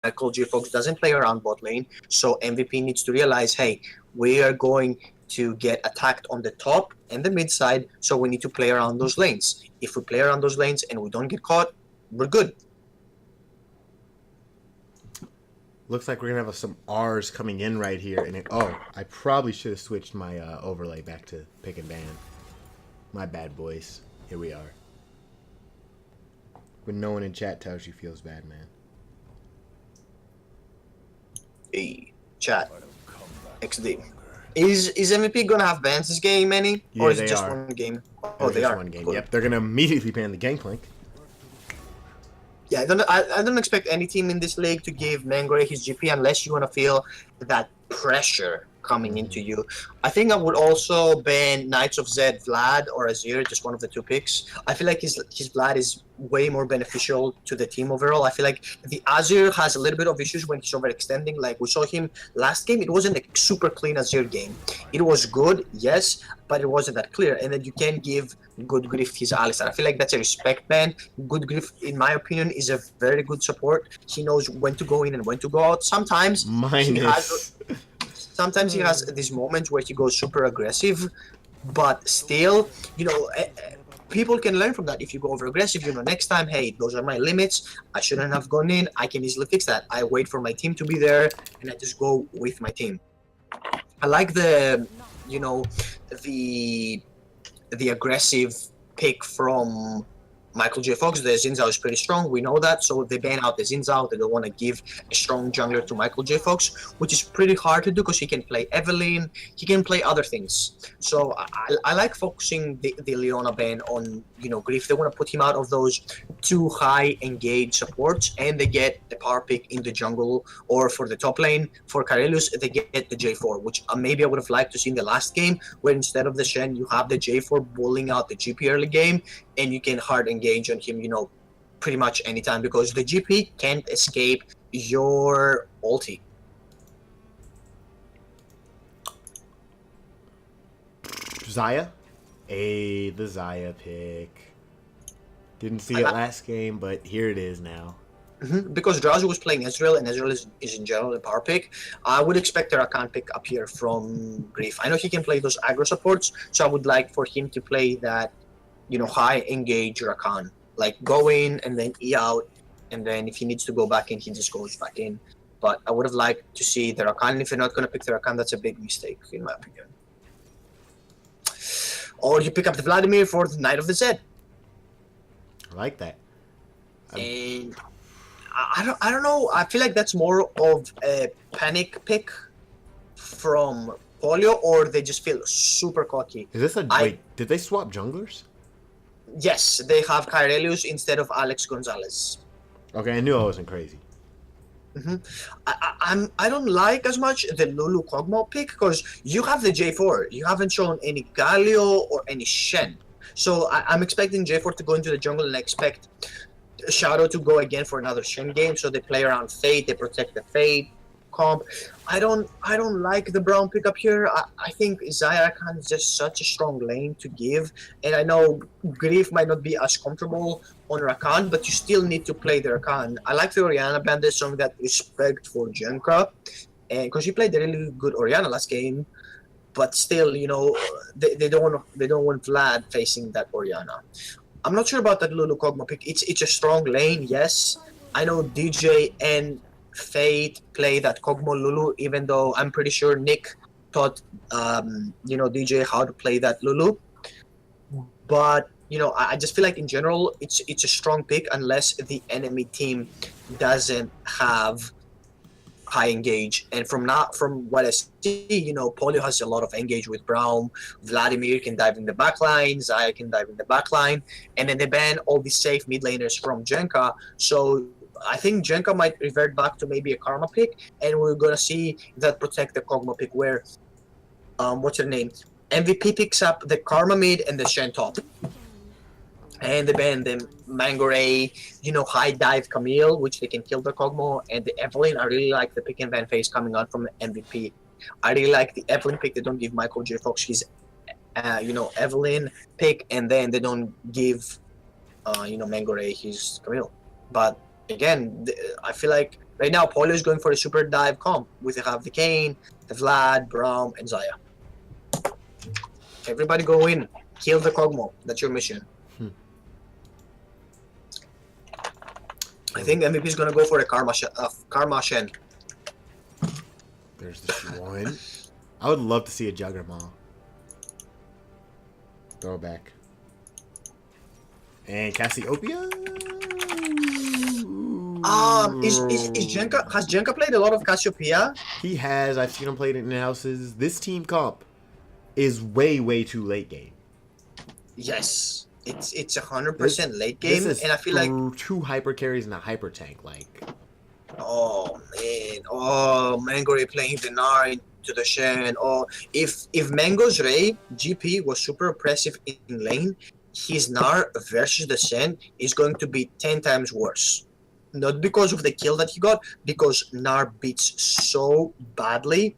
Michael J. Fox doesn't play around bot lane, so MVP needs to realize, hey, we are going to get attacked on the top and the mid side, so we need to play around those lanes. If we play around those lanes and we don't get caught, we're good. Looks like we're gonna have some R's coming in right here, and I probably should have switched my overlay back to pick and ban. My bad, boys. Here we are. When no one in chat tells you feels bad, man. Hey, chat. XD. Is MVP gonna have bans this game, any? Yeah, or is they it just are. one game? Oh, they are. One game. Cool. Yep, they're gonna immediately ban the Gangplank. Yeah, I don't expect any team in this league to give Mangore his GP unless you want to feel that pressure coming into you. I think I would also ban Knights of Zed Vlad or Azir, just one of the two picks. I feel like his Vlad is way more beneficial to the team overall. I feel like the Azir has a little bit of issues when he's overextending. Like we saw him last game, it wasn't a super clean Azir game. It was good, yes, but it wasn't that clear. And then you can give Good Grief his Alistar. I feel like that's a respect ban. Good Grief, in my opinion, is a very good support. He knows when to go in and when to go out. Sometimes Sometimes he has these moments where he goes super aggressive, but still, people can learn from that. If you go over aggressive, next time, hey, those are my limits. I shouldn't have gone in. I can easily fix that. I wait for my team to be there, and I just go with my team. I like the aggressive pick from Michael J. Fox. The Xin Zhao is pretty strong. We know that. So they ban out the Xin Zhao. They don't want to give a strong jungler to Michael J. Fox, which is pretty hard to do because he can play Evelynn. He can play other things. So I like focusing the Leona ban on, Grief. They want to put him out of those too high engaged supports, and they get the power pick in the jungle, or for the top lane. For Karelius, they get the J4, which maybe I would have liked to see in the last game, where instead of the Shen, you have the J4 bullying out the GP early game, and you can hard engage on him, pretty much anytime, because the GP can't escape your ulti. Xayah? The Xayah pick. Didn't see it last game, but here it is now. Because Drowsy was playing Ezreal, and Ezreal is in general a power pick, I would expect a Rakan pick up here from Grief. I know he can play those aggro supports, so I would like for him to play that high engage Rakan. Like go in and then E out, and then if he needs to go back in, he just goes back in. But I would have liked to see the Rakan, and if you're not going to pick the Rakan, that's a big mistake, in my opinion. Or you pick up the Vladimir for the Knight of the Zed. I like that. And I don't know, I feel like that's more of a panic pick from Polio, or they just feel super cocky. Is this wait, did they swap junglers? Yes, they have Kairelius instead of Alex Gonzalez. Okay, I knew I wasn't crazy. I don't like as much the Lulu Kog'Maw pick because you have the J4. You haven't shown any Galio or any Shen. So I'm expecting J4 to go into the jungle, and I expect Shadow to go again for another Shen game. So they play around Fate, they protect the Fate comp. I don't like the Brown pickup here. I think Xayah Khan is just such a strong lane to give, and I know Grief might not be as comfortable on Rakan, but you still need to play the Rakan. I like the Orianna band. There's some that respect for Jenka, and because she played a really good Orianna last game, but still, they don't want Vlad facing that Orianna. I'm not sure about that Lulu Kog'Maw pick. It's a strong lane, yes. I know DJ and Fate play that Kog'Maw Lulu, even though I'm pretty sure Nick taught DJ how to play that Lulu. But I just feel like in general it's a strong pick unless the enemy team doesn't have high engage. And from what I see, Polio has a lot of engage with Braum. Vladimir can dive in the backline, Xayah can dive in the backline, and then they ban all these safe mid laners from Jenka. So I think Jenka might revert back to maybe a Karma pick, and we're gonna see that protect the Kog'Maw pick where what's her name? MVP picks up the Karma mid and the Shen top. And they ban them Mangore, high dive Camille, which they can kill the Kog'Maw, and the Evelynn. I really like the pick and ban phase coming out from the MVP. I really like the Evelynn pick. They don't give Michael J. Fox his Evelynn pick, and then they don't give Mangore his Camille. But again, I feel like Right now, Polio is going for a super dive comp. We have the Kane, the Vlad, Braum, and Zaya. Everybody go in. Kill the Kog'Maw. That's your mission. I think MVP is gonna go for a Karma Shen. There's the one. I would love to see a Juggernaut. Throwback. And Cassiopeia? Has Jenka played a lot of Cassiopeia? He has. I've seen him play it in houses. This team comp is way too late game. Yes. It's 100% late game, and I feel like 2 hyper carries and a hyper tank. Like, oh man, Mango Ray playing the Gnar into the Shen. Oh, if Mango's Ray GP was super oppressive in lane, his Gnar versus the Shen is going to be 10 times worse. Not because of the kill that he got, because Gnar beats so badly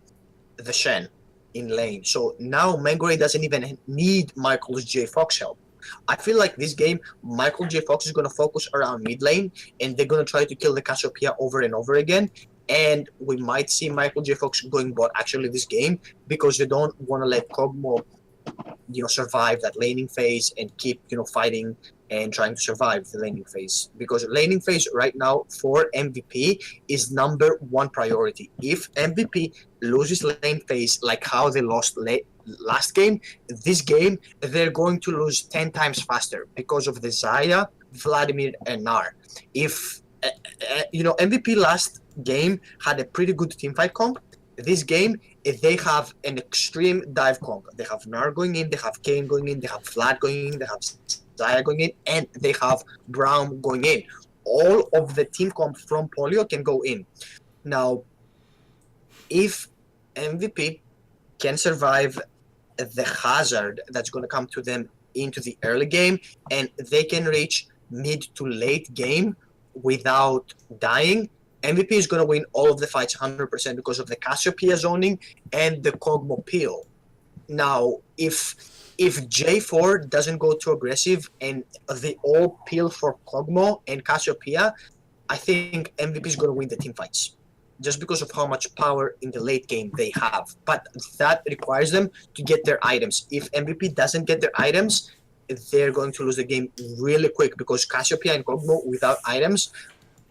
the Shen in lane. So now Mango Ray doesn't even need Michael's J Fox help. I feel like this game, Michael J. Fox is going to focus around mid lane, and they're going to try to kill the Cassiopeia over and over again. And we might see Michael J. Fox going bot actually this game, because they don't want to let Kog'Maw, survive that laning phase and keep, fighting and trying to survive the laning phase. Because laning phase right now for MVP is number 1 priority. If MVP loses lane phase like how they lost last game, this game they're going to lose 10 times faster because of the Zaya, Vladimir, and Gnar. If MVP last game had a pretty good teamfight comp, this game they have an extreme dive comp. They have Gnar going in, they have Kane going in, they have Vlad going in, they have Zaya going in, and they have Braum going in. All of the team comp from Polio can go in. Now, if MVP can survive the hazard that's going to come to them into the early game, and they can reach mid to late game without dying, MVP is going to win all of the fights 100% because of the Cassiopeia zoning and the Kog'Maw peel. Now, if J4 doesn't go too aggressive and they all peel for Kog'Maw and Cassiopeia, I think MVP is going to win the team fights, just because of how much power in the late game they have. But that requires them to get their items. If MVP doesn't get their items, they're going to lose the game really quick, because Cassiopeia and Kog'Maw without items,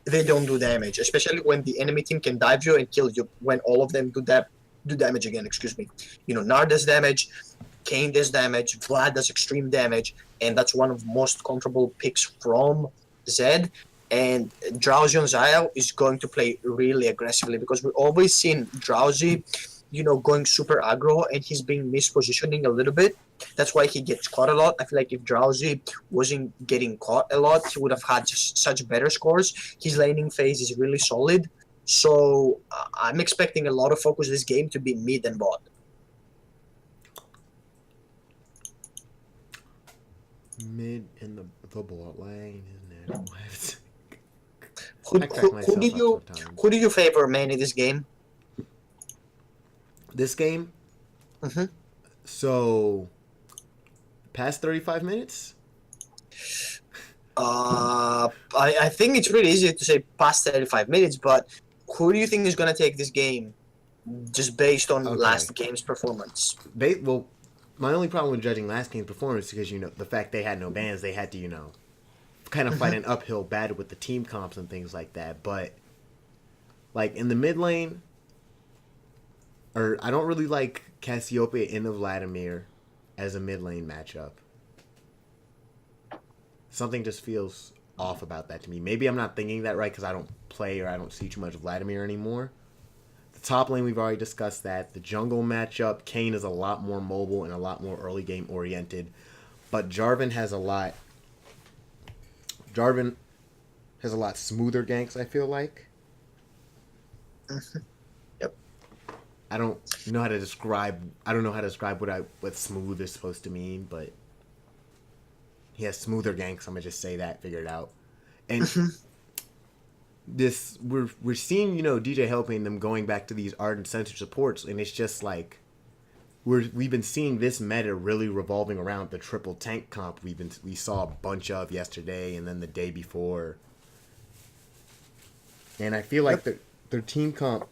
they don't do damage, especially when the enemy team can dive you and kill you when all of them do damage again, Gnar does damage, Kane does damage, Vlad does extreme damage, and that's one of the most comfortable picks from Zed. And Drowsy on Zaya is going to play really aggressively, because we've always seen Drowsy, going super aggro, and he's being mispositioning a little bit. That's why he gets caught a lot. I feel like if Drowsy wasn't getting caught a lot, he would have had just such better scores. His laning phase is really solid. So I'm expecting a lot of focus this game to be mid and bot. Mid in the bot lane, isn't it? What? Who do you favor, man, in this game? This game? Mm-hmm. So, past 35 minutes? I think it's really easy to say past 35 minutes, but who do you think is going to take this game just based on last game's performance? Well, my only problem with judging last game's performance is because, the fact they had no bans, they had to, kind of fight an uphill battle with the team comps and things like that. But, like, in the mid lane, I don't really like Cassiopeia in the Vladimir as a mid lane matchup. Something just feels off about that to me. Maybe I'm not thinking that right because I don't play or I don't see too much Vladimir anymore. The top lane, we've already discussed that. The jungle matchup, Kane is a lot more mobile and a lot more early game oriented. But Jarvan has a lot smoother ganks, I feel like. Yep. I don't know how to describe what smooth is supposed to mean, but he has smoother ganks. I'm gonna just say that, figure it out. And we're seeing, DJ helping them going back to these ardent center supports, and it's just like we've been seeing this meta really revolving around the triple tank comp we saw a bunch of yesterday and then the day before. And I feel like their team comp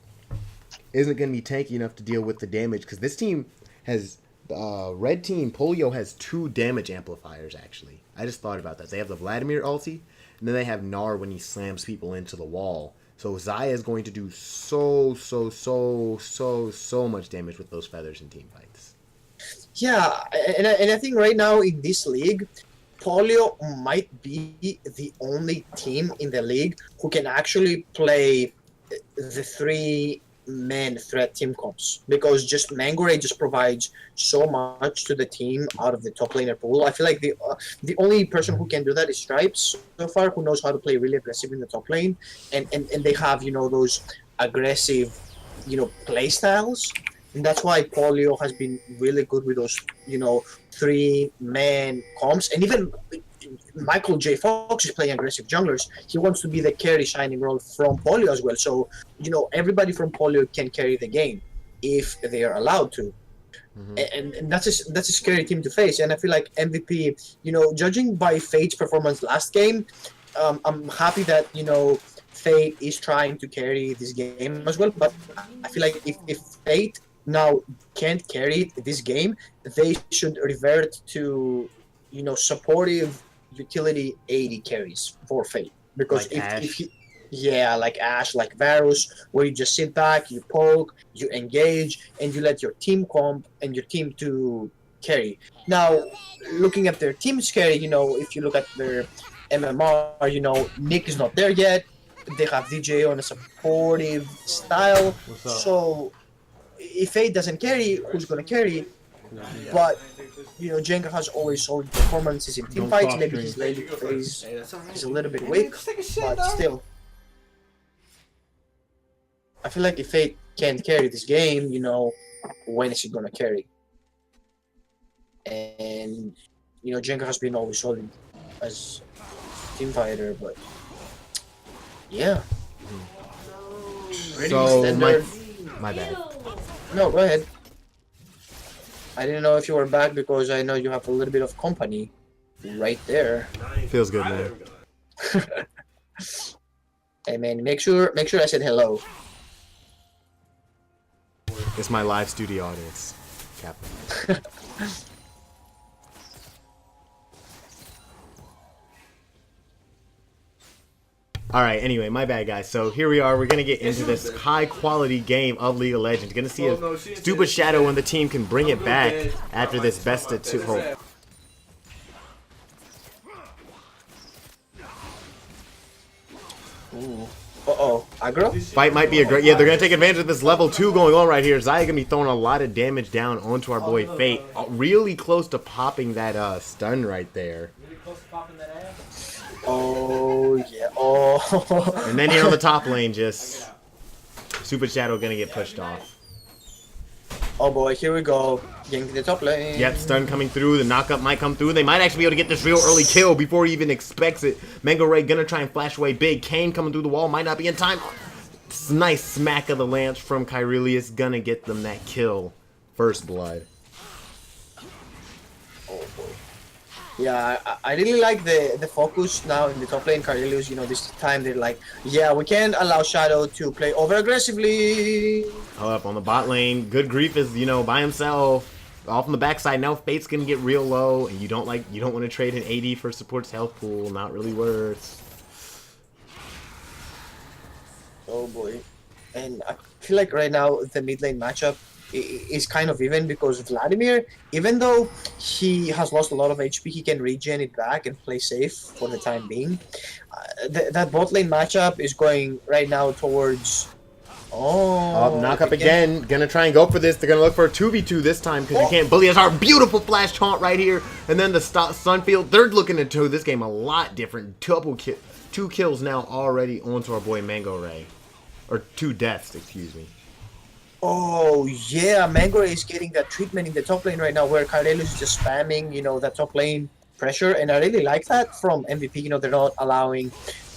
isn't going to be tanky enough to deal with the damage because this team has red team Polio has 2 damage amplifiers actually. I just thought about that. They have the Vladimir ulti, and then they have Gnar when he slams people into the wall. So Xayah is going to do so much damage with those feathers in team fights. Yeah, and I think right now in this league, Polio might be the only team in the league who can actually play the 3-man threat team comps, because just Mangorei just provides so much to the team out of the top laner pool. I feel like the only person who can do that is Stripes so far, who knows how to play really aggressive in the top lane, and they have those aggressive play styles, and that's why Polio has been really good with those 3-man comps. And even Michael J. Fox is playing aggressive junglers. He wants to be the carry shining role from Polio as well. So, everybody from Polio can carry the game if they are allowed to. Mm-hmm. And that's a scary team to face. And I feel like MVP, judging by Fate's performance last game, I'm happy that, Fate is trying to carry this game as well. But I feel like if Fate now can't carry this game, they should revert to supportive utility AD carries for Fate, because like if like Ashe, like Varus, where you just sit back, you poke, you engage, and you let your team comp and your team to carry. Now, looking at their team's carry, if you look at their MMR, Nick is not there yet. They have DJ on a supportive style, so if Fate doesn't carry, who's gonna carry? But Jenga has always solid performances in team fights. Maybe his lane phase is a little bit weak, but still, I feel like if Fate can't carry this game, when is he gonna carry? And Jenga has been always solid as team fighter, but yeah. So my bad. No, go ahead. I didn't know if you were back because I know you have a little bit of company right there. Feels good, man. Hey man, make sure I said hello. It's my live studio audience, Captain. Alright, anyway, my bad, guys. So here we are. We're going to get into this high-quality game of League of Legends. Going to see if Stupid Shadow and the team can bring it back after this best of 2. Ooh. Uh-oh. Aggro? Fight might be a great... Yeah, they're going to take advantage of this level 2 going on right here. Xayah going to be throwing a lot of damage down onto our boy Fate. Really close to popping that stun right there. Oh, yeah. Oh. And then here on the top lane, just Stupid Shadow gonna get pushed off. Oh boy, here we go. Getting to the top lane. Yep, stun coming through. The knockup might come through. They might actually be able to get this real early kill before he even expects it. Mangorei gonna try and flash away big. Kane coming through the wall. Might not be in time. Nice smack of the lance from Kyrelius. Gonna get them that kill. First blood. Oh boy. Yeah, I really like the focus now in the top lane. Kyrelius, this time they're like, yeah, we can't allow Shadow to play over aggressively. Hold up on the bot lane. Good Grief is, by himself. Off on the backside. Now Fate's gonna get real low, and you don't want to trade an AD for support's health pool. Not really worth. Oh boy. And I feel like right now the mid lane matchup is kind of even, because Vladimir, even though he has lost a lot of HP, he can regen it back and play safe for the time being. That bot lane matchup is going right now towards... Oh, knock up again. Gonna try and go for this. They're gonna look for a 2v2 this time because you can't bully us. Our beautiful flash taunt right here. And then the Sunfield. They're looking to do this game a lot different. 2 kills now already onto our boy Mangorei. Or 2 deaths, excuse me. Oh, yeah. Mangorei is getting that treatment in the top lane right now, where Kyrelius is just spamming, that top lane pressure. And I really like that from MVP. They're not allowing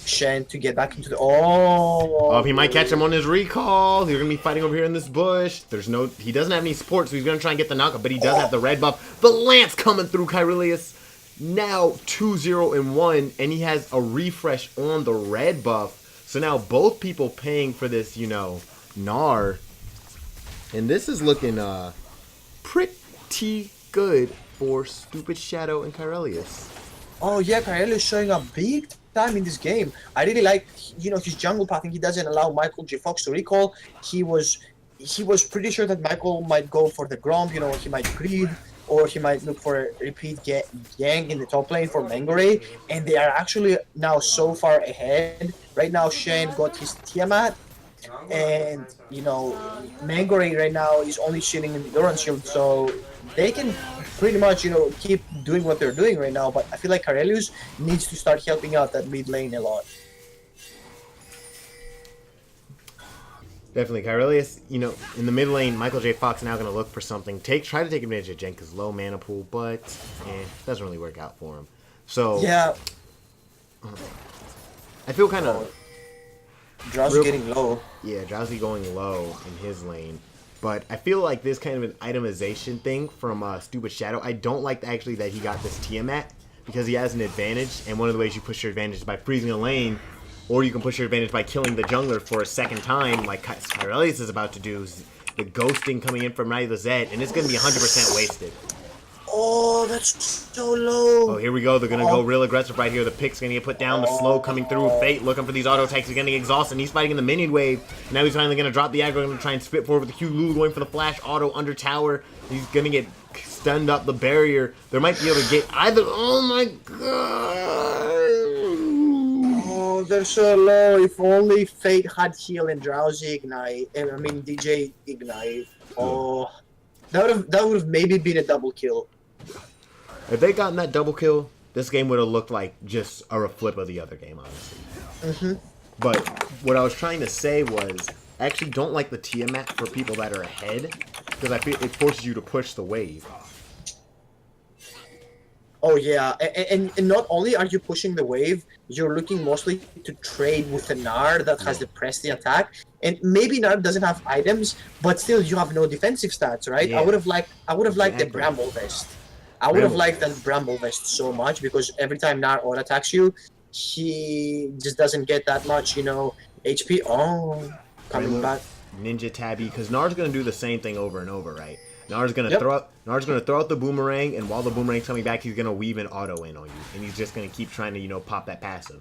Shen to get back into the... Oh, he might catch him on his recall. They're going to be fighting over here in this bush. He doesn't have any support, so he's going to try and get the knockup, but he does have the red buff. The lance coming through Kyrelius. Now 2-0-1, and he has a refresh on the red buff. So now both people paying for this, Gnar. And this is looking pretty good for Stupid Shadow and Kyrelius. Oh yeah, Kael is showing up big time in this game. I really like, his jungle pathing. He doesn't allow Michael J. Fox to recall. He was pretty sure that Michael might go for the Gromp. He might greed, or he might look for a repeat gang in the top lane for Mangore. And they are actually now so far ahead. Right now, Shen got his Tiamat. And Mangore right now is only shooting in the Doran shield, so they can pretty much keep doing what they're doing right now. But I feel like Karelius needs to start helping out that mid lane a lot. Definitely, Kyrelius. In the mid lane, Michael J. Fox now going to look for something. Try to take advantage of Jenka's low mana pool, but doesn't really work out for him. So yeah, I feel kind of. Drowsy getting low. Yeah, Drowsy going low in his lane. But I feel like this kind of an itemization thing from Stupid Shadow. I don't like actually that he got this Tiamat because he has an advantage. And one of the ways you push your advantage is by freezing a lane. Or you can push your advantage by killing the jungler for a second time like Kyrelius is about to do. The ghosting coming in from Night of the Zed. And it's going to be 100% wasted. Oh, that's so low. Oh, here we go. They're going to go real aggressive right here. The pick's going to get put down. The slow coming through. Fate looking for these auto attacks. He's going to get exhausted. He's fighting in the minion wave. Now he's finally going to drop the aggro. Going to try and spit forward with the Q. Lulu going for the flash auto under tower. He's going to get stunned up the barrier. They might be able to get either. Oh my god. Oh, they're so low. If only Fate had heal and Drowsy Ignite. DJ Ignite. Oh, that would have maybe been a double kill. If they gotten that double kill, this game would have looked like just a flip of the other game, honestly. But what I was trying to say was, I actually don't like the Tiamat for people that are ahead, because I feel it forces you to push the wave. Oh yeah, and not only are you pushing the wave, you're looking mostly to trade with a Gnar that has the press the attack. And maybe Gnar doesn't have items, but still you have no defensive stats, right? Yeah. I would have liked the Bramble Vest. I would have liked that Bramble Vest so much because every time Gnar auto attacks you, he just doesn't get that much, HP. Oh, coming back. Ninja Tabby, because Gnar's gonna do the same thing over and over, right? Gnar's gonna throw out the boomerang, and while the boomerang's coming back, he's gonna weave an auto in on you, and he's just gonna keep trying to pop that passive.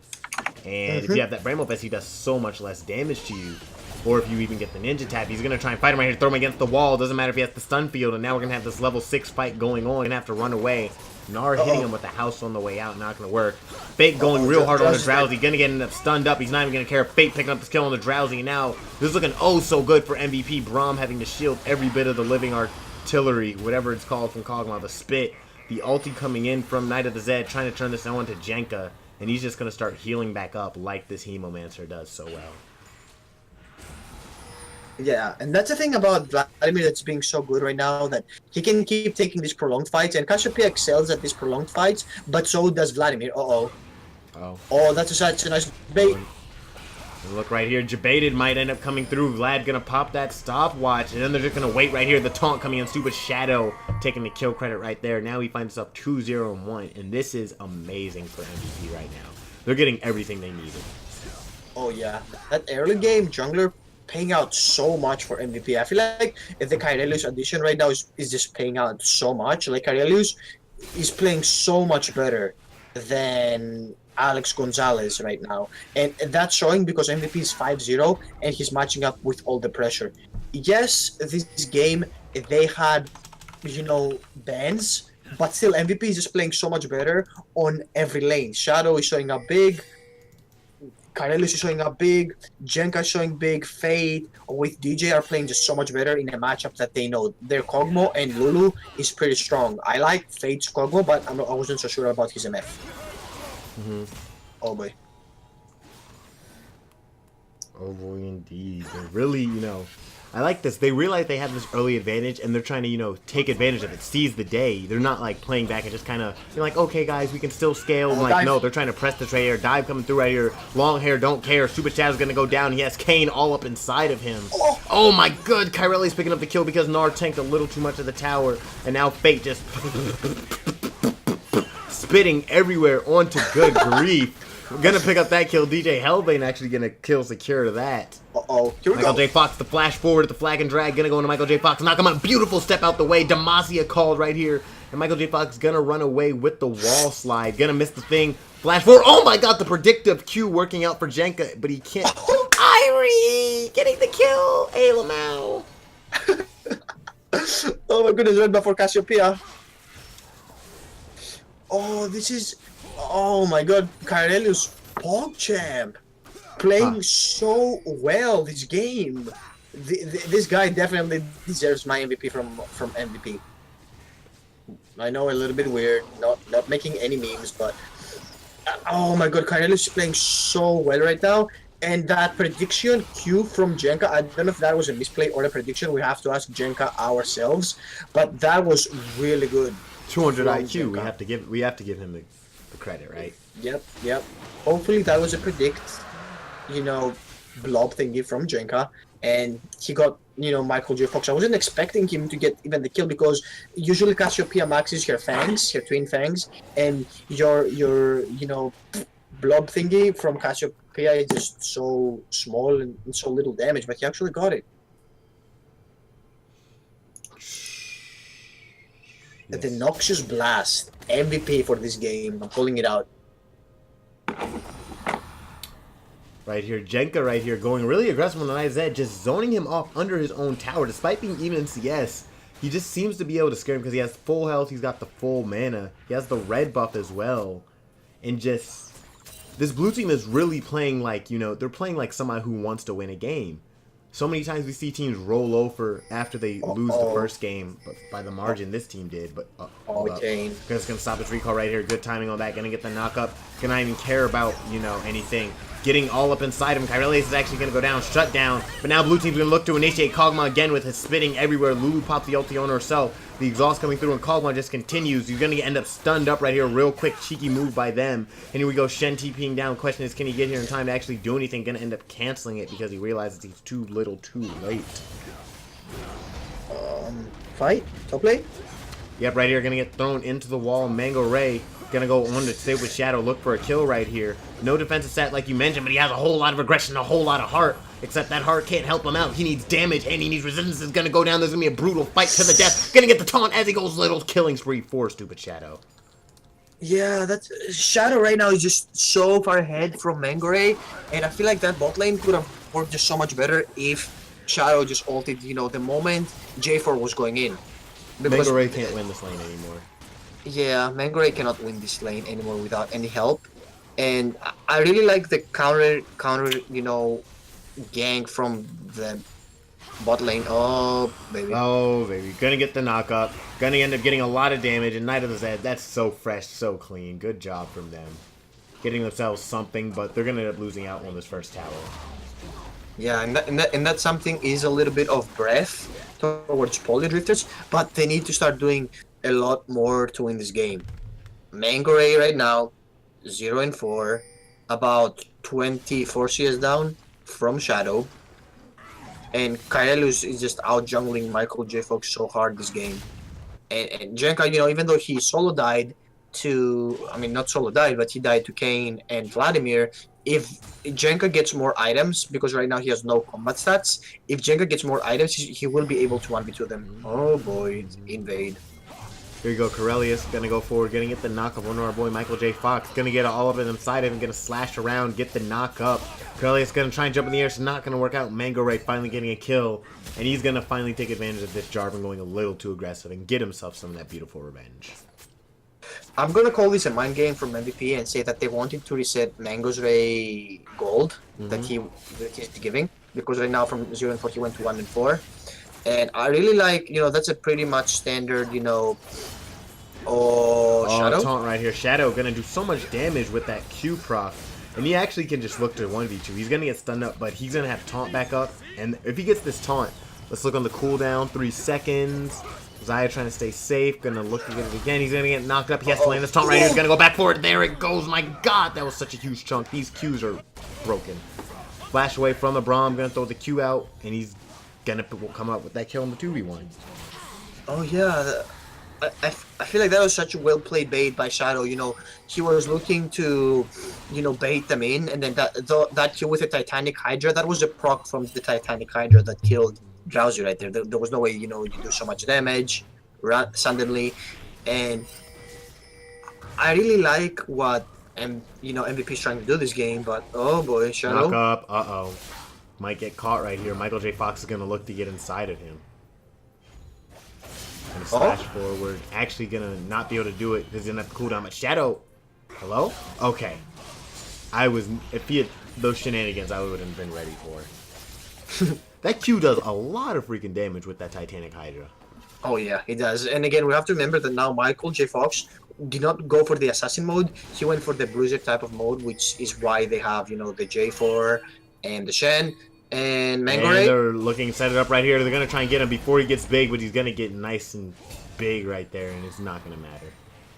And if you have that Bramble Vest, he does so much less damage to you. Or if you even get the Ninja Tap, he's going to try and fight him right here, throw him against the wall. Doesn't matter if he has the stun field, and now we're going to have this level 6 fight going on. Going to have to run away. Gnar hitting him with the house on the way out, not going to work. Fate going real hard on the Drowsy, going to get him stunned up. He's not even going to care. Fate picking up the kill on the Drowsy, and now this is looking oh so good for MVP. Braum having to shield every bit of the living artillery, whatever it's called from Kog'Maw, the spit. The ulti coming in from Night of the Zed, trying to turn this on to Jenka, and he's just going to start healing back up like this Hemomancer does so well. Yeah, and that's the thing about Vladimir that's being so good right now, that he can keep taking these prolonged fights, and Cassiopeia excels at these prolonged fights, but so does Vladimir. Oh, that's such a nice bait. And look right here, Jebaited might end up coming through. Vlad gonna pop that stopwatch, and then they're just gonna wait right here. The taunt coming in, Stupid Shadow taking the kill credit right there. Now he finds himself 2-0-1, and this is amazing for MVP right now. They're getting everything they needed. Oh yeah, that early game jungler paying out so much for MVP. I feel like if the Kyrelius addition right now is just paying out so much. Like Kyrelius is playing so much better than Alex Gonzalez right now. And that's showing because MVP is 5-0 and he's matching up with all the pressure. Yes, this game, they had, bans, but still MVP is just playing so much better on every lane. Shadow is showing up big. Kyrelius is showing up big, Jenka is showing big, Fate with DJ are playing just so much better in a matchup that they know. Their Kog'Maw and Lulu is pretty strong. I like Fate's Kog'Maw, but I wasn't so sure about his MF. Oh boy. Oh boy, indeed. They're really, I like this. They realize they have this early advantage, and they're trying to, take advantage of it, seize the day. They're not, playing back and just kind of, they're like, okay, guys, we can still scale. No, they're trying to press the trade here. Dive coming through right here. Long hair, don't care. Super Shadow's going to go down. He has Kane all up inside of him. Oh, my god. Kyreli's picking up the kill because Gnar tanked a little too much of the tower, and now Fate just spitting everywhere onto good grief. Gonna pick up that kill. DJ Hellbane actually gonna kill secure to that. Uh-oh. Here we Michael go. J. Fox, the flash forward at the flag and drag. Gonna go into Michael J. Fox. Knock him out. Beautiful step out the way. Demacia called right here. And Michael J. Fox gonna run away with the wall slide. Gonna miss the thing. Flash forward. Oh my god, the predictive Q working out for Jenka. But he can't. Irie getting the kill. Hey, Lamau. Oh my goodness, right before Cassiopeia. Oh, this is... Oh my god, Kyrelius PogChamp. Playing so well this game. This guy definitely deserves my MVP from MVP. I know, a little bit weird, not making any memes, but... Oh my god, Kyrelius is playing so well right now. And that prediction Q from Jenka, I don't know if that was a misplay or a prediction. We have to ask Jenka ourselves. But that was really good. 200 IQ. Jenka. We have to give him the credit, right? Yep. Hopefully that was a predict, blob thingy from Jenka. And he got, Michael J. Fox. I wasn't expecting him to get even the kill because usually Cassiopeia maxes her fangs, her twin fangs, and your blob thingy from Cassiopeia is just so small and so little damage, but he actually got it. Yes. The Noxious Blast, MVP for this game. I'm calling it out. Right here, Jenka right here going really aggressive on the IZ, just zoning him off under his own tower. Despite being even in CS, he just seems to be able to scare him because he has full health, he's got the full mana, he has the red buff as well. And just, this blue team is really playing like, they're playing like somebody who wants to win a game. So many times we see teams roll over after they lose the first game by the margin this team did. But okay. It's gonna stop his recall right here. Good timing on that. Gonna get the knock up. Gonna not even care about anything. Getting all up inside him. Kyrelius is actually gonna go down, shut down. But now blue team's gonna look to initiate Kog'Maw again with his spitting everywhere. Lulu pops the ulti on herself. The exhaust coming through and Kog'Maw just continues. He's gonna end up stunned up right here. Real quick cheeky move by them. And here we go. Shen TPing down. Question is, can he get here in time to actually do anything? Gonna end up canceling it because he realizes he's too little, too late. Fight? Top lane? Yep, right here. Gonna get thrown into the wall. Mango Ray gonna go on to stay with Shadow. Look for a kill right here. No defensive stat like you mentioned, but he has a whole lot of aggression, a whole lot of heart. Except that heart can't help him out. He needs damage and he needs resistance. Is gonna go down. There's gonna be a brutal fight to the death. Gonna get the taunt as he goes little killing spree for stupid Shadow. Yeah, that's Shadow right now is just so far ahead from Mangore, and I feel like that bot lane could have worked just so much better if Shadow just ulted, the moment J4 was going in. Because Mangore can't win this lane anymore. Yeah, Mangore cannot win this lane anymore without any help. And I really like the counter, gang from the bot lane. Oh, baby. Oh, baby. Gonna get the knock up. Gonna end up getting a lot of damage. And Knight of the Zed, that's so fresh, so clean. Good job from them. Getting themselves something, but they're gonna end up losing out on this first tower. Yeah, and that something is a little bit of breath towards Polio Driftors, but they need to start doing a lot more to win this game. Mangore right now, 0-4, about 24 CS down from Shadow. And Kyrelius is just out jungling Michael J. Fox so hard this game. And Jenka, even though he solo died to, not solo died, but he died to Kayn and Vladimir. If Jenka gets more items, because right now he has no combat stats, if Jenka gets more items, he will be able to 1v2 them. Oh boy, invade. Here you go, Kyrelius gonna go forward, gonna get the knock up on our boy Michael J. Fox, gonna get all of it inside of him, gonna slash around, get the knock up. Kyrelius gonna try and jump in the air, it's not gonna work out. Mango Ray finally getting a kill, and he's gonna finally take advantage of this Jarvan going a little too aggressive and get himself some of that beautiful revenge. I'm gonna call this a mind game from MVP and say that they wanted to reset Mango's Ray gold that he's giving, because right now from 0-4 he went to 1-4. And I really like, that's a pretty much standard, Shadow. Taunt right here. Shadow gonna do so much damage with that Q proc. And he actually can just look to 1v2. He's gonna get stunned up, but he's gonna have taunt back up. And if he gets this taunt, let's look on the cooldown. 3 seconds. Zaya trying to stay safe. Gonna look to get it again. He's gonna get knocked up. He has to land this taunt right here. He's gonna go back for it. There it goes. My god, that was such a huge chunk. These Qs are broken. Flash away from the Braum. Gonna throw the Q out. And he's gonna come up with that kill in the 2v1. Oh yeah, I feel like that was such a well played bait by Shadow. You know, he was looking to, bait them in, and then that kill with the Titanic Hydra, that was a proc from the Titanic Hydra that killed Drowsy right there. There was no way, you do so much damage suddenly, and I really like what MVP is trying to do this game, but oh boy, Knock Shadow. up. Uh-oh. Might get caught right here. Michael J. Fox is going to look to get inside of him. Gonna slash forward. Actually gonna not be able to do it because he's gonna have to cool down. But Shadow, hello? Okay. If he had those shenanigans, I would have been ready for. That Q does a lot of freaking damage with that Titanic Hydra. Oh yeah, he does. And again, we have to remember that now Michael J. Fox did not go for the assassin mode. He went for the bruiser type of mode, which is why they have, the J4 and the Shen and And Mangore. they're looking to set it up right here. They're gonna try and get him before he gets big, but he's gonna get nice and big right there, and it's not gonna matter.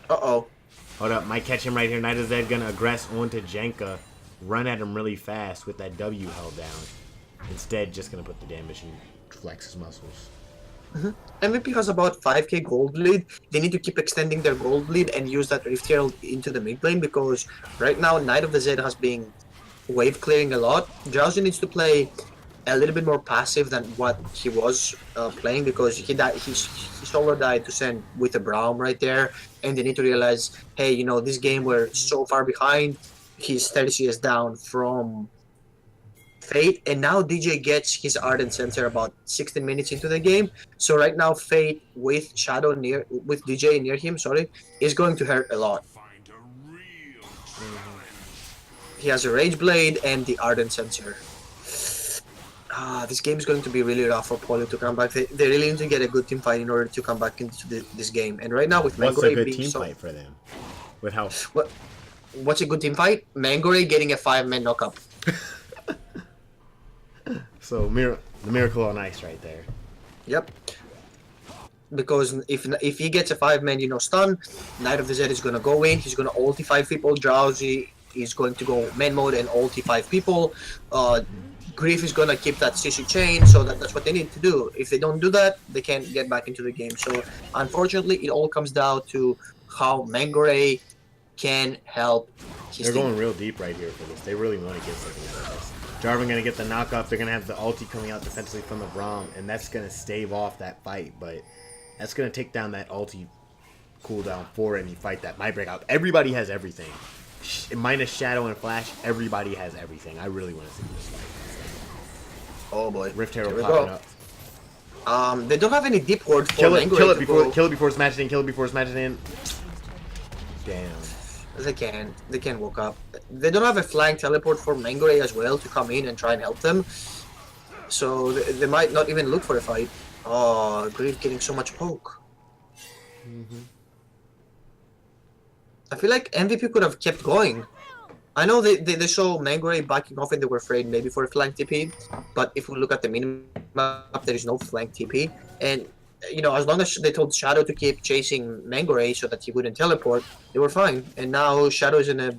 Uh-oh. Hold up, might catch him right here. Night of Zed gonna aggress onto Jenka, run at him really fast with that W held down. Instead, just gonna put the damage and flex his muscles. MVP has about 5k gold lead. They need to keep extending their gold lead and use that Rift Herald into the mid lane, because right now Knight of the Zed has been wave clearing a lot. Drowsy needs to play a little bit more passive than what he was playing, because he solo died to send with a Braum right there, and they need to realize, hey, this game we're so far behind. He's 30 CS down from Fate, and now DJ gets his Ardent Sensor about 16 minutes into the game. So right now Fate with DJ near him, is going to hurt a lot. He has a Rage Blade and the Ardent Sensor. This game is going to be really rough for Polio to come back. They really need to get a good team fight in order to come back into this game. And right now with Mangore What's a good being team fight for them? With how? What's a good team fight? Mangore getting a 5-man knockup. So the Miracle on Ice right there. Yep. Because if he gets a 5-man, stun, Knight of the Zed is gonna go in. He's gonna ulti 5 people. Drowsy is going to go main mode and ulti 5 people. Grief is gonna keep that CC chain, so that's what they need to do. If they don't do that, they can't get back into the game. So unfortunately, it all comes down to how Mangore can help his They're team. going real deep right here for this. They really want to get something out of this. Jarvan gonna get the knockup. They're gonna have the ulti coming out defensively from the Braum, and that's gonna stave off that fight. But that's gonna take down that ulti cooldown for any fight that might break out. Everybody has everything, minus Shadow and Flash. Everybody has everything. I really want to see this fight. Oh boy, Rift Herald popping up. They don't have any deep ward for Kill it Mangore before it's matched in. Kill it before it's matched in. Damn. They can walk up. They don't have a flank teleport for Mangore as well to come in and try and help them. So they might not even look for a fight. Oh, Grief getting so much poke. I feel like MVP could have kept going. I know they saw Mangore backing off and they were afraid maybe for a flank TP, but if we look at the minimap, there is no flank TP. And, as long as they told Shadow to keep chasing Mangore so that he wouldn't teleport, they were fine. And now Shadow is in a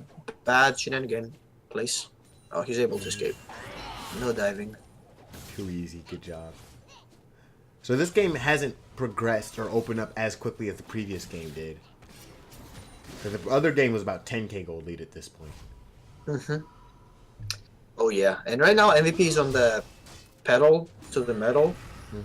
bad shenanigan place. Oh, he's able to escape. No diving. Too easy. Good job. So this game hasn't progressed or opened up as quickly as the previous game did. Because the other game was about 10k gold lead at this point. Oh yeah, and right now MVP is on the pedal to the metal.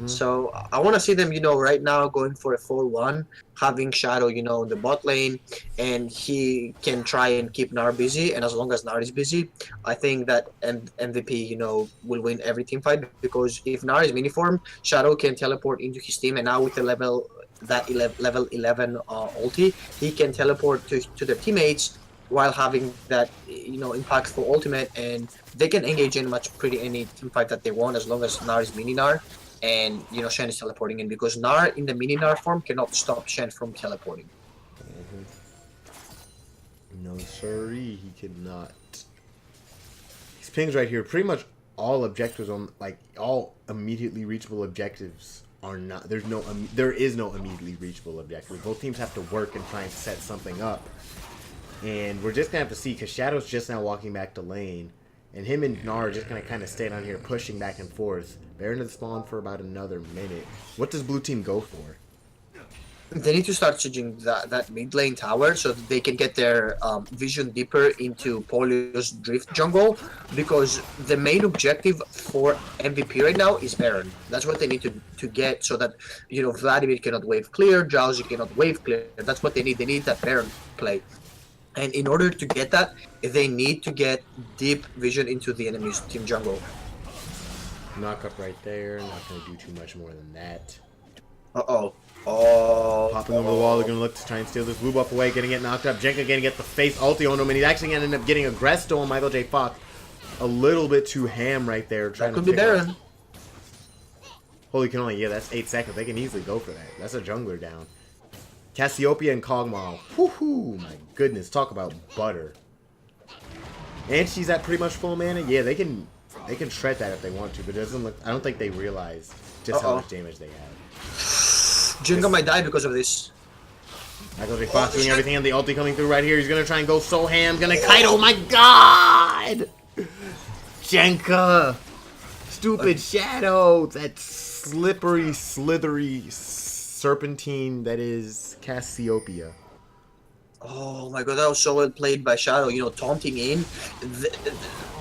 So I want to see them, right now going for a 4-1, having Shadow, in the bot lane, and he can try and keep Nar busy. And as long as Nar is busy, I think that MVP, will win every team fight, because if Nar is mini form, Shadow can teleport into his team, and now with the level 11 ulti, he can teleport to their teammates while having that impactful ultimate, and they can engage in pretty any team fight that they want, as long as Nar is mini Nar and Shen is teleporting in, because Nar in the mini Nar form cannot stop Shen from teleporting. No siree, he cannot. These pings right here, pretty much all objectives all immediately reachable objectives are not. There is no immediately reachable objective. Both teams have to work and try and set something up. And we're just going to have to see, because Shadow's just now walking back to lane. And him and Gnar are just going to kind of stay down here pushing back and forth. They're into the spawn for about another minute. What does blue team go for? They need to start sieging that mid lane tower so that they can get their vision deeper into Polio's drift jungle, because the main objective for MVP right now is Baron. That's what they need to get, so that Vladimir cannot wave clear, Drowsy cannot wave clear. That's what they need. They need that Baron play. And in order to get that, they need to get deep vision into the enemy's team jungle. Knock up right there. Not going to do too much more than that. Uh-oh. Oh. Popping over the wall, they're going to look to try and steal this blue buff away. Going to get knocked up. Jenka going to get the face ulti on him, and he's actually going to end up getting aggressed on Michael J. Fox. A little bit too ham right there. That could be Baron. Holy cannoli, yeah, that's 8 seconds. They can easily go for that. That's a jungler down. Cassiopeia and Kog'Maw. Woohoo! My goodness, talk about butter. And she's at pretty much full mana. Yeah, they can shred that if they want to, but it doesn't look. I don't think they realize just how much damage they have. Jinga might die because of this. Michael J. Fox doing everything, and the ulti coming through right here. He's gonna try and go so ham. Gonna kite. Oh my god! Jenka! Stupid Shadow! That slippery, slithery serpentine that is Cassiopeia. Oh my god, that was so well played by Shadow, taunting in.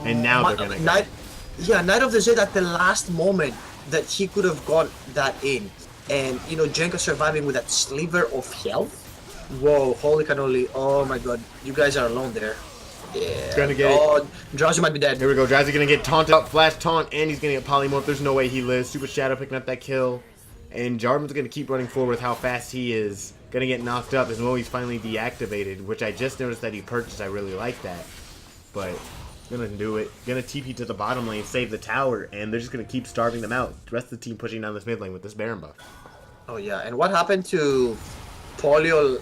And now they're gonna Knight of the Zed at the last moment that he could have got that in. And, Jenka surviving with that sliver of health. Whoa, holy cannoli. Oh my god, you guys are alone there. Yeah. Gonna get it. Drowsy might be dead. Here we go. Drowsy gonna get taunted up, flash taunt, and he's gonna get polymorph. There's no way he lives. Super Shadow picking up that kill. And Jarvan's gonna keep running forward with how fast he is. Gonna get knocked up as well. He's finally deactivated, which I just noticed that he purchased. I really like that. But gonna do it. Gonna TP to the bottom lane, save the tower, and they're just gonna keep starving them out. The rest of the team pushing down this mid lane with this Baron buff. Oh yeah, and what happened to Polio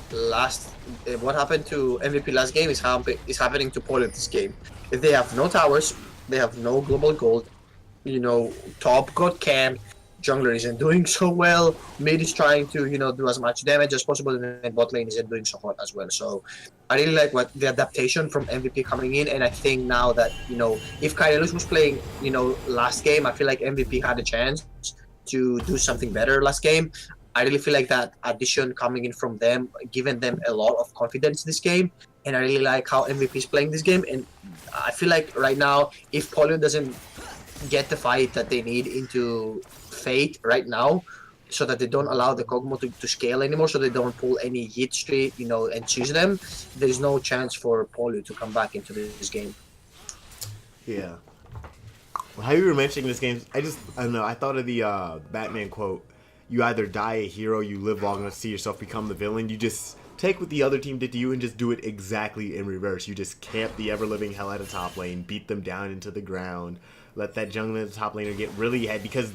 what happened to MVP last game is happening to Polio this game. If they have no towers, they have no global gold, top got camp, jungler isn't doing so well, mid is trying to, do as much damage as possible, and bot lane isn't doing so hot as well. So I really like the adaptation from MVP coming in, and I think now that, if Kyrillus was playing, last game, I feel like MVP had a chance to do something better last game. I really feel like that addition coming in from them, giving them a lot of confidence this game, and I really like how MVP is playing this game. And I feel like right now, if Polio doesn't get the fight that they need into Fate right now, so that they don't allow the Kog'Maw to scale anymore, so they don't pull any hit streak, and choose them, there's no chance for Polio to come back into this game. Yeah. How you were mentioning this game, I don't know, I thought of the Batman quote. You either die a hero, you live long enough to see yourself become the villain. You just take what the other team did to you and just do it exactly in reverse. You just camp the ever-living hell out of top lane, beat them down into the ground, let that jungler in the top laner get really ahead, because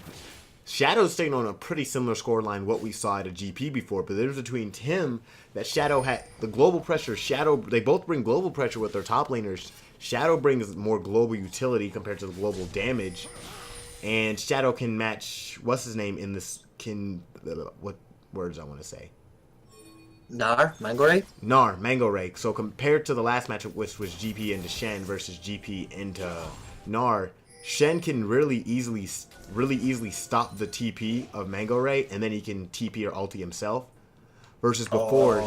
Shadow's staying on a pretty similar scoreline what we saw at a GP before, but there's between him that Shadow had the global pressure. Shadow, they both bring global pressure with their top laners. Shadow brings more global utility compared to the global damage, and Shadow can match what's his name in this. What words I want to say? Mango Ray? Mango Ray. So compared to the last matchup, which was GP into Shen versus GP into Gnar, Shen can really easily stop the TP of Mango Ray, and then he can TP or ulti himself. Versus before,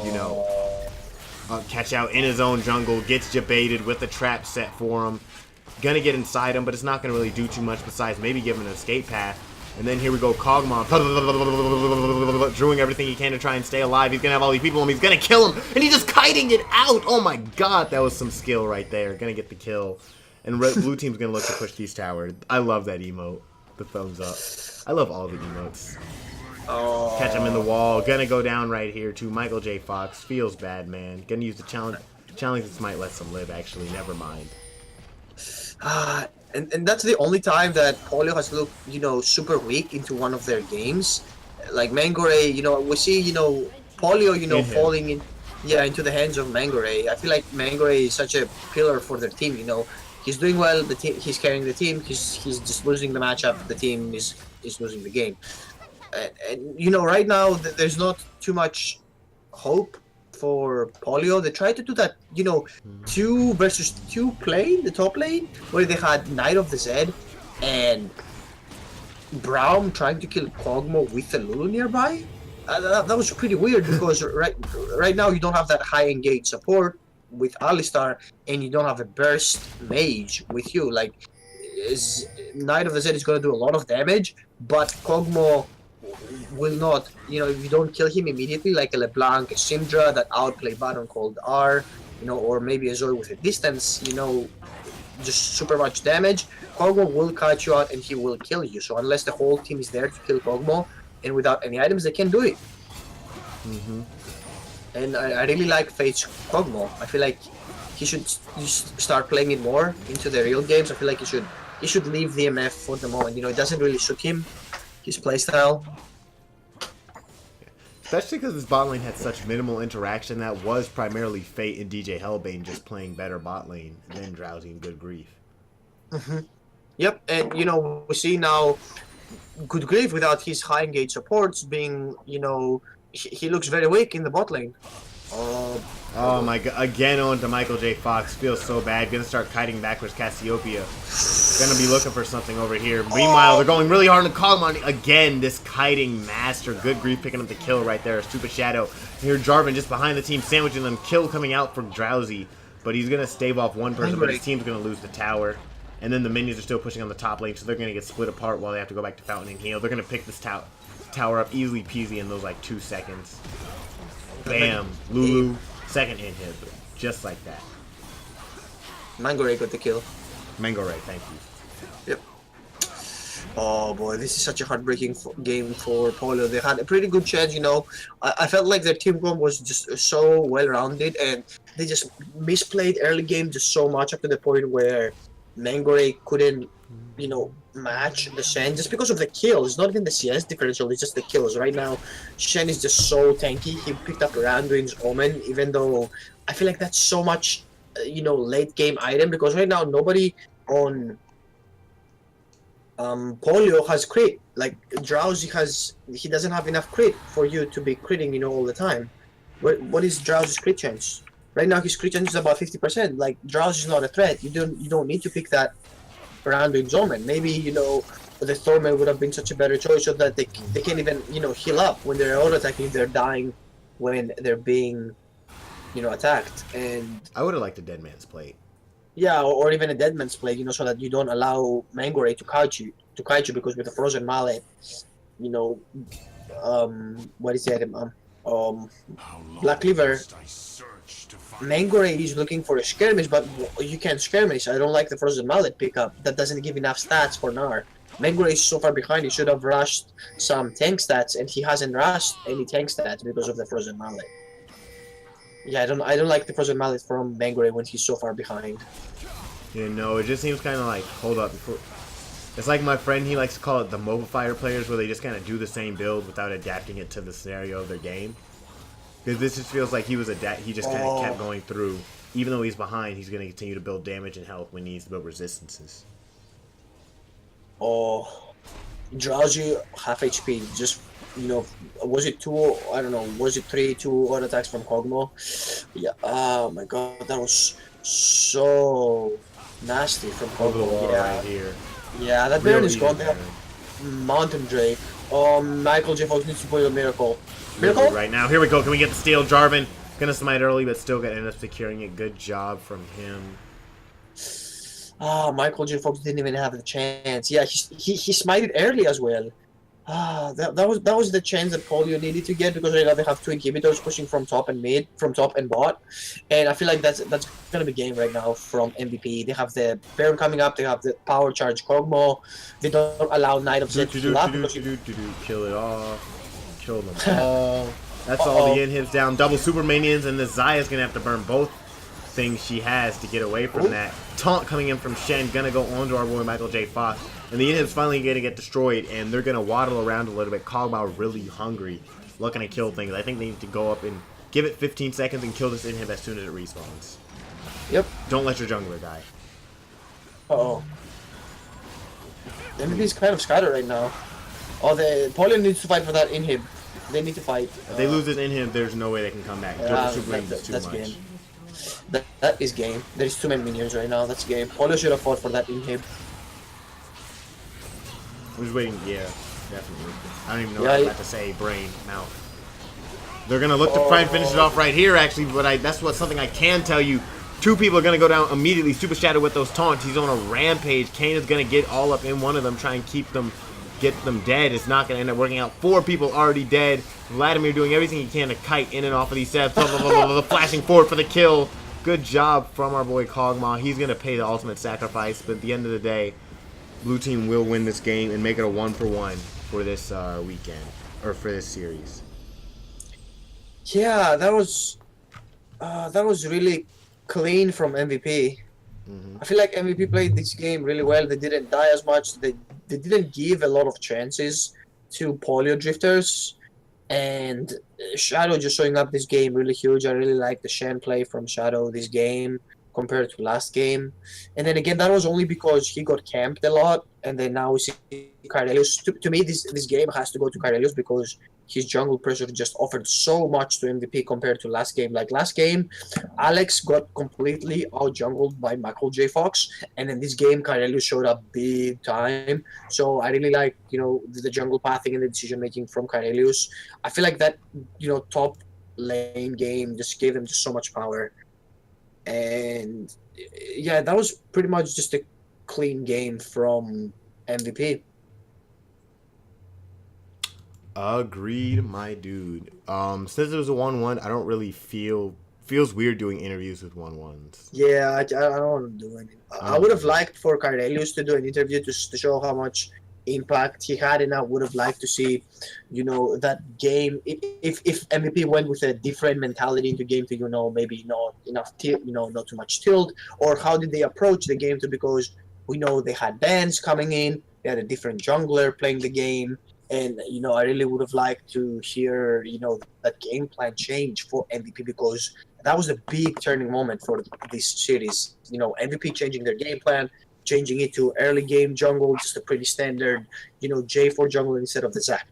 catch out in his own jungle, gets jebaited with a trap set for him. Gonna get inside him, but it's not gonna really do too much besides maybe give him an escape path. And then here we go, Kog'Maw, doing everything he can to try and stay alive. He's gonna have all these people on him, he's gonna kill him, and he's just kiting it out! Oh my god, that was some skill right there. Gonna get the kill. And blue team's gonna look to push these towers. I love that emote. The thumbs up. I love all the emotes. Oh. Catch him in the wall. Gonna go down right here to Michael J. Fox. Feels bad, man. Gonna use the challenge. Challenge this might let some live, actually. Never mind. And that's the only time that Polio has looked, super weak into one of their games. Like Mangoray, we see, Polio, falling into the hands of Mangoray. I feel like Mangoray is such a pillar for their team. He's doing well. The team, he's carrying the team. He's just losing the matchup. The team is losing the game. And right now there's not too much hope for Polio. They tried to do that, 2 versus 2 play, the top lane, where they had Knight of the Zed and Braum trying to kill Kog'Maw with a Lulu nearby. That was pretty weird because right now you don't have that high engaged support with Alistar, and you don't have a burst mage with you. Like, is Knight of the Zed is gonna do a lot of damage, but Kog'Maw will not. You know, if you don't kill him immediately, like a LeBlanc, a Syndra that outplay Baron called R, you know, or maybe a Zoe with a distance, you know, just super much damage, Kog'Maw will catch you out and he will kill you. So unless the whole team is there to kill Kog'Maw, and without any items, they can't do it. Mm-hmm. And I really like Fate's Kog'Maw. I feel like he should just start playing it more into the real games. I feel like he should leave the MF for the moment. You know, it doesn't really suit him, his playstyle. Especially because his bot lane had such minimal interaction. That was primarily Fate and DJ Hellbane just playing better bot lane than Drowsy and Good Grief. Mm-hmm. Yep, and you know, we see now Good Grief without his high engage supports being, you know, he looks very weak in the bot lane. Oh my god, again onto Michael J. Fox. Feels so bad. Gonna start kiting backwards Cassiopeia. Gonna be looking for something over here. Meanwhile, they're going really hard on Kog'Maw. Again, this kiting master. Good Grief picking up the kill right there. Stupid Shadow. Here, Jarvan just behind the team, sandwiching them. Kill coming out from Drowsy. But he's gonna stave off one person, but his team's gonna lose the tower. And then the minions are still pushing on the top lane, so they're gonna get split apart while they have to go back to Fountain and heal. They're gonna pick this tower up easily peasy in those like 2 seconds. Bam. Lulu. Second inhib. Just like that. Mango Ray got the kill. Mango Ray, thank you. Yep. Oh boy, this is such a heartbreaking game for Polio. They had a pretty good chance, you know. I felt like their team comp was just so well-rounded, and they just misplayed early game just so much up to the point where Mango Ray couldn't, you know, match the Shen just because of the kills. Not even the CS differential, it's just the kills. Right now, Shen is just so tanky. He picked up Randuin's Omen, even though I feel like that's so much, you know, late game item, because right now nobody on Polio has crit. Like Drowsy he doesn't have enough crit for you to be critting, you know, all the time. What is Drowsy's crit chance? Right now his crit chance is about 50%. Like Drowsy is not a threat. You don't need to pick that Randuin's Omen. Maybe, you know, the Thorman would have been such a better choice so that they can't even, you know, heal up when they're auto attacking. They're dying when they're being, you know, attacked. And I would have liked a Dead Man's Plate. yeah, or even a Dead Man's Plate, you know, so that you don't allow Mango Ray to kite you, because with a Frozen Mallet, you know, what is the item? Black Cleaver. Mango Ray is looking for a skirmish, but you can't skirmish. I don't like the Frozen Mallet pickup. That doesn't give enough stats for Gnar. Mango Ray is so far behind. He should have rushed some tank stats, and he hasn't rushed any tank stats because of the Frozen Mallet. Yeah, I don't like the Frozen Mallet from Mango Ray when he's so far behind. You know, it just seems kind of like, hold up. It's like my friend, he likes to call it the mobile fighter players, where they just kind of do the same build without adapting it to the scenario of their game. Because this just feels like he just kind of kept going through. Even though he's behind, he's going to continue to build damage and health when he needs to build resistances. Oh, Drowsy half HP. Just, you know, was it 2? I don't know. Was it 3? 2 auto attacks from Kog'Maw? Yeah. Oh my god, that was so nasty from Kog'Maw. Yeah. Right here. Yeah, that Baron is gone. They have Mountain Drake. Michael J. Fox needs to play a miracle. Miracle? Right now. Here we go. Can we get the steal? Jarvan gonna smite early, but still gonna end up securing it. Good job from him. Michael J. Fox didn't even have the chance. Yeah, he smited early as well. That was the chance that Polio needed to get, because right now they have 2 inhibitors pushing from top and bot, and I feel like that's gonna be game right now from MVP. They have the Baron coming up. They have the power charge Kog'Maw. They don't allow Knight of Zed to heal up because kill it off. Kill them all. That's all the inhibs down. Double super minions, and the Zaya's gonna have to burn both things she has to get away from that. Taunt coming in from Shen, gonna go onto our boy Michael J. Fox. And the inhib's finally gonna get destroyed, and they're gonna waddle around a little bit. Kog'Maw really hungry, looking to kill things. I think they need to go up and give it 15 seconds and kill this inhib as soon as it respawns. Yep. Don't let your jungler die. Uh-oh. MVP's kind of scattered right now. The Polio needs to fight for that inhib. They need to fight. If they lose this inhib, there's no way they can come back. Super range is too much. Game. That is game. There's too many minions right now. That's game. Polio should have fought for that inhib. I'm just waiting. Yeah, definitely. I don't even know what I'm about to say. Brain, mouth. They're gonna look to try and finish it off right here, actually. But that's something I can tell you. Two people are gonna go down immediately. Super Shadow with those taunts. He's on a rampage. Kane is gonna get all up in one of them, try and get them dead. It's not gonna end up working out. 4 people already dead. Vladimir doing everything he can to kite in and off of these steps. Flashing forward for the kill. Good job from our boy Kog'Maw. He's gonna pay the ultimate sacrifice. But at the end of the day, blue team will win this game and make it a 1-for-1 for this weekend or for this series. Yeah, that was really clean from MVP. I feel like MVP played this game really well. They didn't die as much. They didn't give a lot of chances to Polio Driftors. And Shadow just showing up this game really huge. I really like the Shen play from Shadow this game compared to last game. And then again, that was only because he got camped a lot. And then now we see Cardelius. To me, this game has to go to Cardelius because his jungle pressure just offered so much to MVP compared to last game. Like last game, Alex got completely out-jungled by Michael J. Fox, and in this game, Cardelius showed up big time. So I really like, the jungle pathing and the decision-making from Cardelius. I feel like that, top lane game just gave him just so much power. And yeah, that was pretty much just a clean game from MVP. Agreed, my dude. Since it was a 1-1, I don't really feels weird doing interviews with 1-1s. Yeah, I don't want to do anything. I would have liked for Cardelius to do an interview to show how much impact he had, and I would have liked to see, that game. If MVP went with a different mentality into game to, maybe not enough tilt, not too much tilt, or how did they approach the game because we know they had bans coming in, they had a different jungler playing the game. And, I really would have liked to hear, that game plan change for MVP because that was a big turning moment for this series. MVP changing their game plan, changing it to early game jungle, just a pretty standard, J4 jungle instead of the Zac.